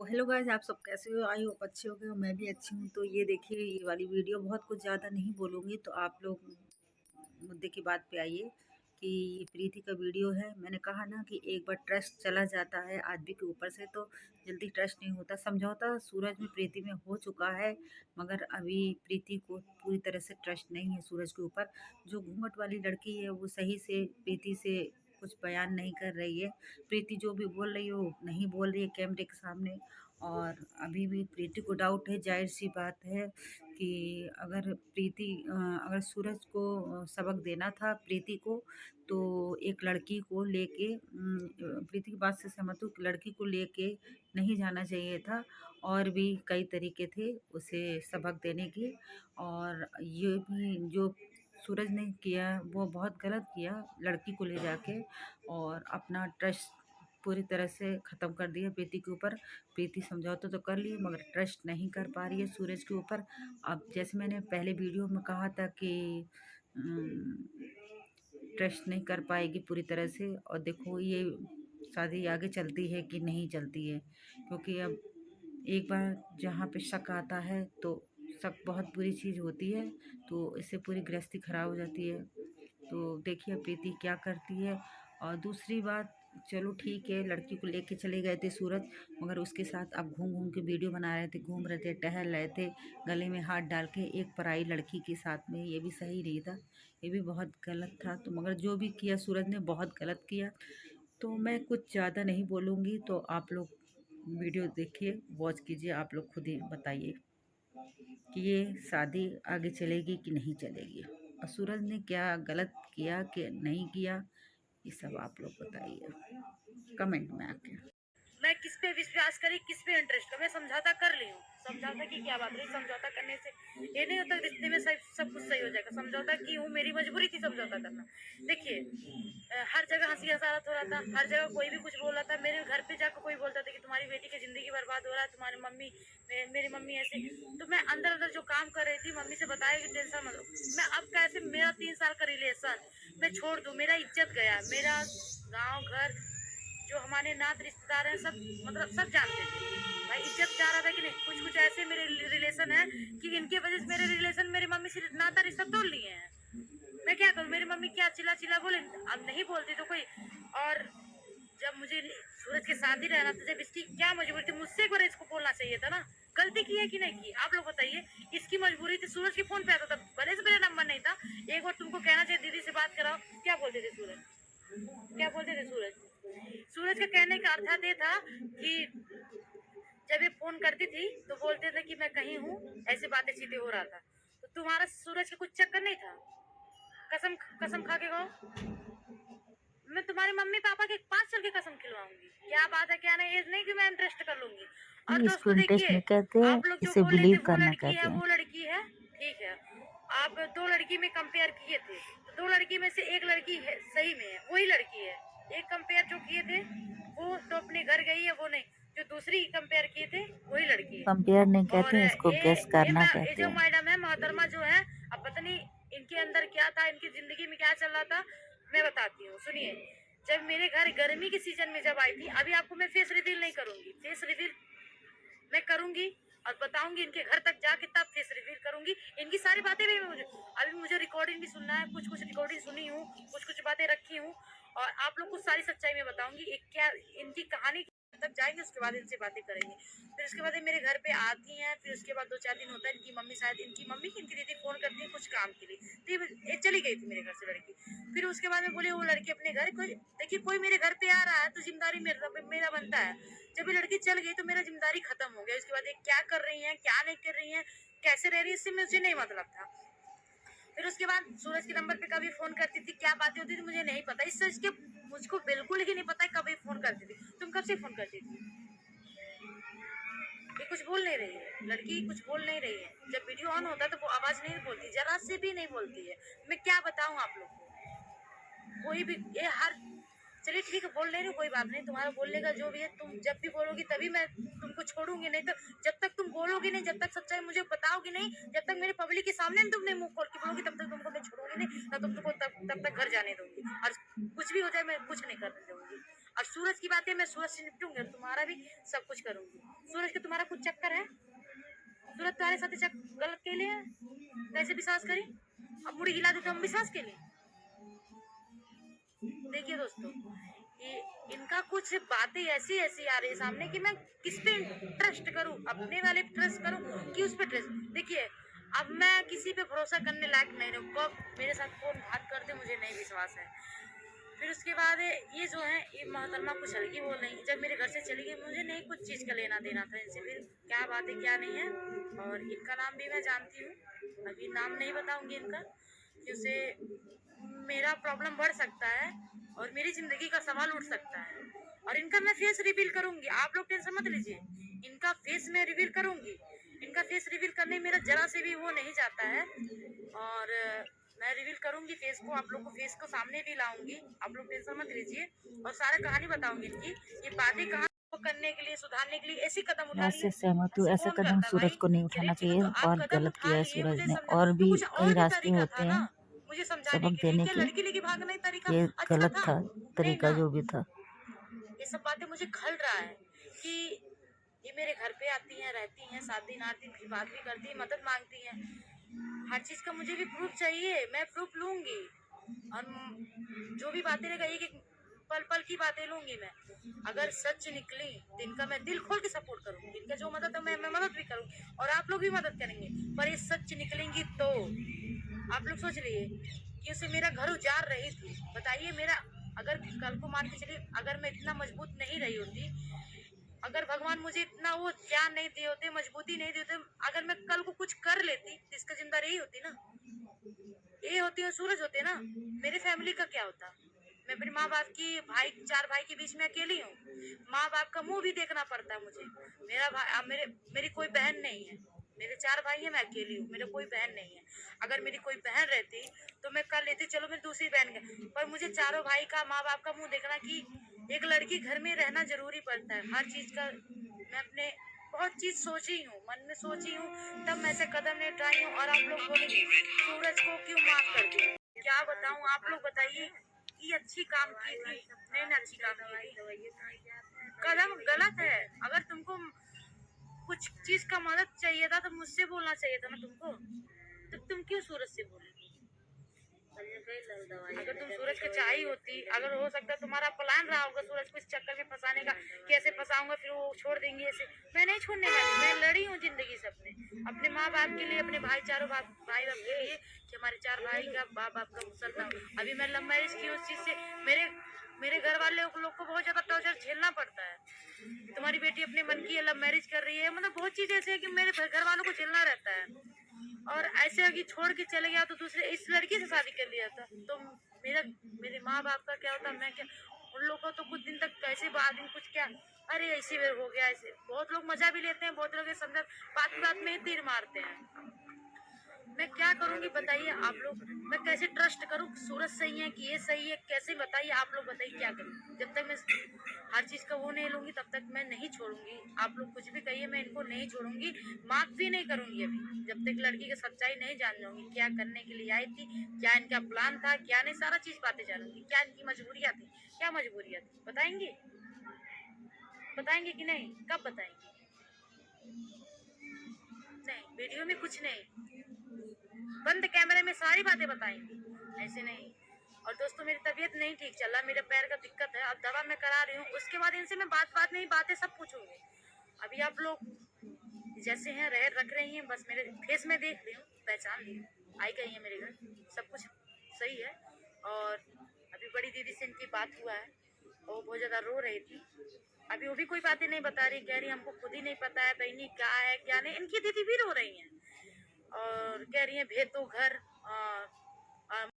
Hello guys, आप सब कैसे हो? आई होप अच्छे हो गए हो। मैं भी अच्छी हूँ। तो ये देखिए, ये वाली वीडियो बहुत कुछ ज़्यादा नहीं बोलूँगी, तो आप लोग मुद्दे की बात पे आइए कि ये प्रीति का वीडियो है। मैंने कहा ना कि एक बार ट्रस्ट चला जाता है आदमी के ऊपर से तो जल्दी ट्रस्ट नहीं होता। समझौता सूरज में प्रीति में हो चुका है, मगर अभी प्रीति को पूरी तरह से ट्रस्ट नहीं है सूरज के ऊपर। जो घूंघट वाली लड़की है वो सही से प्रीति से कुछ बयान नहीं कर रही है। प्रीति जो भी बोल रही है वो नहीं बोल रही है कैमरे के सामने। और अभी भी प्रीति को डाउट है, जाहिर सी बात है कि अगर सूरज को सबक देना था प्रीति को, तो एक लड़की को लेके प्रीति की बात से सहमत हूँ, लड़की को लेके नहीं जाना चाहिए था। और भी कई तरीके थे उसे सबक देने के। और ये भी जो सूरज ने किया वो बहुत गलत किया, लड़की को ले जाके और अपना ट्रस्ट पूरी तरह से ख़त्म कर दिया प्रीति के ऊपर। प्रीति समझौता तो कर लिए मगर ट्रस्ट नहीं कर पा रही है सूरज के ऊपर। अब जैसे मैंने पहले वीडियो में कहा था कि ट्रस्ट नहीं कर पाएगी पूरी तरह से। और देखो ये शादी आगे चलती है कि नहीं चलती है, क्योंकि अब एक बार जहाँ पे शक आता है तो शक बहुत बुरी चीज़ होती है, तो इससे पूरी गृहस्थी खराब हो जाती है। तो देखिए प्रीति क्या करती है। और दूसरी बात, चलो ठीक है, लड़की को लेके चले गए थे सूरज, मगर उसके साथ आप घूम घूम के वीडियो बना रहे थे, घूम रहे थे, टहल रहे थे गले में हाथ डाल के एक पराई लड़की के साथ में, ये भी सही नहीं था, ये भी बहुत गलत था। तो मगर जो भी किया सूरज ने बहुत गलत किया। तो मैं कुछ ज़्यादा नहीं बोलूँगी, तो आप लोग वीडियो देखिए, वॉच कीजिए, आप लोग खुद ही बताइए कि ये शादी आगे चलेगी कि नहीं चलेगी, और सूरज ने क्या गलत किया कि नहीं किया, ये सब आप लोग बताइए कमेंट में आके। मैं किस पे विश्वास करी, किस पे इंटरेस्ट का। मैं समझौता कर ली हूँ। समझौता की क्या बात रही? समझौता करने से ये नहीं होता रिश्ते में सब कुछ सही हो जाएगा। समझौता की हूँ, मेरी मजबूरी थी समझौता करना। देखिए, हर जगह हंसी हंसारत हो रहा था, हर जगह कोई भी कुछ बोल रहा था। मेरे घर पे जाकर कोई बोलता था कि तुम्हारी बेटी की जिंदगी बर्बाद हो रहा है, तुम्हारी मम्मी मेरी मम्मी ऐसे। तो मैं अंदर अंदर जो काम कर रही थी, मम्मी से बताया कि टेंशन मत लो। मैं अब कैसे, मेरा 3 साल का रिलेशन मैं छोड़ दूँ? मेरा इज्जत गया, मेरा गाँव घर जो हमारे नात रिश्तेदार हैं सब, मतलब सब जानते थे भाई, इज्जत जा रहा था कि नहीं। कुछ कुछ ऐसे मेरे रिलेशन है कि इनके वजह से मेरे रिलेशन, मेरी मम्मी से नाता रिश्ता तोड़ लिए हैं। मैं क्या करूँ? मेरी मम्मी क्या चिल्ला चिल्ला बोले, अब नहीं बोलती तो कोई। और जब मुझे सूरज के साथ ही रहना था, जब इसकी क्या मजबूरी थी, मुझसे एक बार इसको बोलना चाहिए था ना। गलती की है कि नहीं की? आप लोग बताइए। इसकी मजबूरी थी, सूरज के फोन पे आता था, भले से मेरा नंबर नहीं था। एक बार तुमको कहना चाहिए दीदी से बात कराओ। क्या बोलते थे सूरज? क्या बोलते थे सूरज? सूरज का कहने का अर्थ ये था कि जब ये फोन करती थी तो बोलते थे कि मैं कहीं हूँ, ऐसी बातें चीतें हो रहा था। तो तुम्हारा सूरज का कुछ चक्कर नहीं था? कसम कसम खा के कहो। मैं तुम्हारे मम्मी पापा के पास चल के कसम खिलवाऊंगी। क्या बात है, क्या नहीं, ये नहीं कि मैं इंटरेस्ट कर लूंगी। और नहीं, इसको दोस्तों इंटरेस्ट देखिए, नहीं कहते हैं, आप लोग जो इसे बोल रहे थे बिलीव वो करना लड़की है कहते हैं। वो लड़की है, ठीक है। आप दो लड़की में कंपेयर किए थे, तो दो लड़की में से एक लड़की है सही में है, वही लड़की है। एक कंपेयर जो किए थे वो तो अपने घर गई है, वो नहीं। जो दूसरी कंपेयर किए थे वही लड़की है। कंपेयर नहीं कहते और हैं, इसको गेस करना ये कहते जो हैं। मैडम है मोहतरमा जो है, अब पता नहीं इनके अंदर क्या था, इनकी जिंदगी में क्या चल रहा था। मैं बताती हूँ, सुनिए। जब मेरे घर गर्मी के सीजन में जब आई थी, अभी आपको मैं फेस रिवील नहीं करूंगी, फेस रिवील मैं करूंगी और बताऊंगी इनके घर तक जाके, तब फेस रिवील करूंगी। इनकी सारी बातें भी मुझे, अभी मुझे रिकॉर्डिंग भी सुनना है, कुछ कुछ रिकॉर्डिंग सुनी हूँ, कुछ कुछ बातें रखी हूँ। और आप लोग को सारी सच्चाई में बताऊंगी एक क्या इनकी कहानी तक जाएंगे, उसके बाद इनसे बातें करेंगे। फिर उसके बाद ये मेरे घर पे आती हैं, फिर उसके बाद 2-4 दिन होता है, इनकी मम्मी शायद इनकी मम्मी की इनकी दीदी फोन करती है कुछ काम के लिए, तो ये चली गई थी मेरे घर से लड़की। फिर उसके बाद में बोले वो लड़की अपने घर, कोई देखिए कोई मेरे घर पे आ रहा है तो जिम्मेदारी मेरा बनता है। जब ये लड़की चल गई तो मेरा जिम्मेदारी खत्म हो गया। उसके बाद ये क्या कर रही है, क्या नहीं कर रही है, कैसे रह रही है, इससे मुझे नहीं मतलब था। फिर उसके बाद सूरज के नंबर पे कभी फोन करती थी, क्या बातें होती थी मुझे नहीं पता, इस सच के मुझको बिल्कुल ही नहीं पता कभी फोन करती थी। तुम कब से फोन करती थी? ये कुछ बोल नहीं रही है, लड़की कुछ बोल नहीं रही है। जब वीडियो ऑन होता है तो वो आवाज नहीं बोलती, जरा से भी नहीं बोलती है। मैं क्या बताऊं आप लोग को? कोई भी ये हर, चलिए ठीक है, बोल नहीं रही हूँ, कोई बात नहीं, तुम्हारा बोलने का जो भी है, तुम जब भी बोलोगी तभी मैं तुमको छोड़ूंगी। नहीं तो जब तक तुम बोलोगी नहीं, जब तक सच्चाई मुझे बताओगी नहीं, जब तक मेरे पब्लिक के सामने तुमने मुंह खोल के बोलोगी, तब तक तुमको मैं छोड़ूंगी नहीं, ना तुमको तब तक घर जाने दूंगी। और कुछ भी हो जाए मैं कुछ नहीं करने दूंगी। और सूरज की बात है, मैं सूरज से निपटूंगी और तुम्हारा भी सब कुछ करूंगी। सूरज का तुम्हारा कुछ चक्कर है? सूरज तुम्हारे साथ गलत के लिए है? कैसे विश्वास करी? अब मुड़ी हिला दे तो हम विश्वास के लिए। देखिए दोस्तों, ये इनका कुछ बातें ऐसी ऐसी आ रही है सामने कि मैं किस पे ट्रस्ट करूं, अपने वाले पे ट्रस्ट करूं कि उस पे ट्रस्ट। देखिए, अब मैं किसी पे भरोसा करने लायक नहीं रहूं, कब मेरे साथ कौन बात कर दे मुझे नहीं विश्वास है। फिर उसके बाद ये जो है, ये मोहतरमा कुछ हल्की बोल रही, जब मेरे घर से चली गई मुझे नहीं कुछ चीज़ का लेना देना था इनसे, फिर क्या बात है क्या नहीं है। और इनका नाम भी मैं जानती हूँ, अभी नाम नहीं बताऊंगी इनका, कि उससे मेरा प्रॉब्लम बढ़ सकता है और मेरी ज़िंदगी का सवाल उठ सकता है। और इनका मैं फेस रिवील करूंगी, आप लोग टेंशन मत लीजिए, इनका फेस मैं रिवील करूंगी। इनका फेस रिवील करने में मेरा जरा से भी वो नहीं जाता है। और मैं रिवील करूंगी फेस को, आप लोग को फेस को सामने भी लाऊंगी, आप लोग टेंशन मत लीजिए। और सारा कहानी बताऊंगी इनकी, ये बातें कहाँ करने के लिए, सुधारने के लिए ऐसी कदम उठा मैं रही है। इससे सहमत हूँ। ऐसे ऐसा कौन कदम करता है सूरज भाई? को नहीं उठाना गरीब थी तो चाहिए आप और कदम गलत उठा किया है लिए, सूरज मुझे ने। समझा और तो भी कुछ कई और भी रास्ते तरीका होते था ना हैं मुझे समझाने सबक के लिए। देने क्या के। लड़की लेके भागना ही तरीका ये अच्छा गलत था? था नहीं तरीका ना। जो भी था। ये सब बातें मुझे खल रहा है कि ये मेरे घर पे आती हैं, रहती हैं, 7 दिन 8 दिन, फिर बात भी करती हैं, मदद मांगती हैं। हर चीज का मुझे भी प्रूफ चाहिए, मैं प्रूफ लूंगी। और जो भी बातें रहेगा एक एक पल पल की बातें लूंगी मैं। अगर सच निकली तो इनका मैं दिल खोल के सपोर्ट करूंगी, इनका जो मदद है मैं मदद भी करूंगी और आप लोग भी मदद करेंगे। पर ये सच निकलेंगी तो आप लोग सोच रही कि उसे मेरा घर उजाड़ रही थी, बताइए मेरा, अगर कल को मान के चलिए अगर मैं इतना मजबूत नहीं रही होती, अगर भगवान मुझे इतना वो ज्ञान नहीं दिए होते, मजबूती नहीं दी होते, अगर मैं कल को कुछ कर लेती तो इसका जिम्मेदार यही होती ना, ये होती है सूरज होते ना। मेरे फैमिली का क्या होता? मैं अपने माँ बाप की भाई, 4 भाई के बीच में अकेली हूँ, माँ बाप का मुंह भी देखना पड़ता है मुझे। मेरा भाई मेरी कोई बहन नहीं है, मेरे 4 भाई हैं, मैं अकेली हूँ, मेरा कोई बहन नहीं है। अगर मेरी कोई बहन रहती तो मैं कर लेती, चलो मेरी दूसरी बहन का, पर मुझे चारों भाई का, माँ बाप का मुंह देखना कि एक लड़की घर में रहना जरूरी पड़ता है। हर चीज का मैं अपने बहुत चीज सोची हूँ, मन में सोची हूँ, तब मैं ऐसे कदम नहीं उठाई हूँ। और आप लोग बोलेंगे सूरज को क्यों माफ कर दी? क्या बताऊँ, आप लोग बताइए कि अच्छी काम की थी, नहीं ना अच्छी काम की थी, कदम गलत है। अगर तुमको कुछ चीज का मदद चाहिए था तो मुझसे बोलना चाहिए था ना तुमको, तो तुम क्यों सूरज से बोले? अगर तुम सूरज के चाही होती, अगर हो सकता तुम्हारा प्लान रहा होगा सूरज को इस चक्कर में फंसाने का, कैसे फंसाऊंगा फिर वो छोड़ देंगे ऐसे, मैं नहीं छोड़ने वाली। मैं लड़ी हूँ जिंदगी से अपने माँ बाप के लिए, अपने भाई, चारों भाई बाप के लिए, कि हमारे 4 भाई का माँ बाप का मुसलना। अभी मैं लव मैरिज की, उस चीज से मेरे मेरे घर वाले लोग को बहुत ज्यादा टॉर्चर झेलना पड़ता है। तुम्हारी बेटी अपने मन की लव मैरिज कर रही है, मतलब बहुत चीज ऐसे है कि मेरे घर वालों को झेलना रहता है। और ऐसे अगर छोड़ के चले गया तो दूसरे इस लड़की से शादी कर लिया था तो मेरे माँ बाप का क्या होता, मैं क्या, उन लोगों को तो कुछ दिन तक कैसे बाद में कुछ क्या, अरे ऐसे हो गया ऐसे, बहुत लोग मजा भी लेते हैं, बहुत लोग समझा बात में ही तीर मारते हैं। मैं क्या करूंगी बताइए आप लोग? मैं कैसे ट्रस्ट करूं सूरज सही है कि ये सही है, कैसे बताइए आप लोग, बताइए क्या करूं? जब तक मैं हर चीज का वो नहीं लूंगी तब तक मैं नहीं छोड़ूंगी। आप लोग कुछ भी कहिए, मैं इनको नहीं छोड़ूंगी, माफ भी नहीं करूंगी अभी, जब तक लड़की की सच्चाई नहीं जान लूंगी, क्या करने के लिए आई थी, क्या इनका प्लान था, क्या नहीं, सारा चीज बातें जानूंगी। क्या इनकी मजबूरियां थी, क्या मजबूरियां थी, बताएंगे? बताएंगे कि नहीं? कब बताएंगे? नहीं, वीडियो में कुछ नहीं, बंद कैमरे में सारी बातें बताएंगे, ऐसे नहीं। और दोस्तों मेरी तबीयत नहीं ठीक चल रहा, मेरे पैर का दिक्कत है, अब दवा मैं करा रही हूँ, उसके बाद इनसे मैं बात में ही बातें सब पूछूंगी। अभी आप लोग जैसे हैं रह रख रही हैं, बस मेरे फेस में देख रही हूँ, पहचान ली, आई गई है मेरे घर, सब कुछ सही है। और अभी बड़ी दीदी से इनकी बात हुआ है, वो बहुत ज्यादा रो रही थी, अभी वो भी कोई बातें नहीं बता रही, कह रही हमको खुद ही नहीं पता है बहनी क्या है क्या नहीं। इनकी दीदी भी रो रही हैं और कह रही हैं भेज दो घर,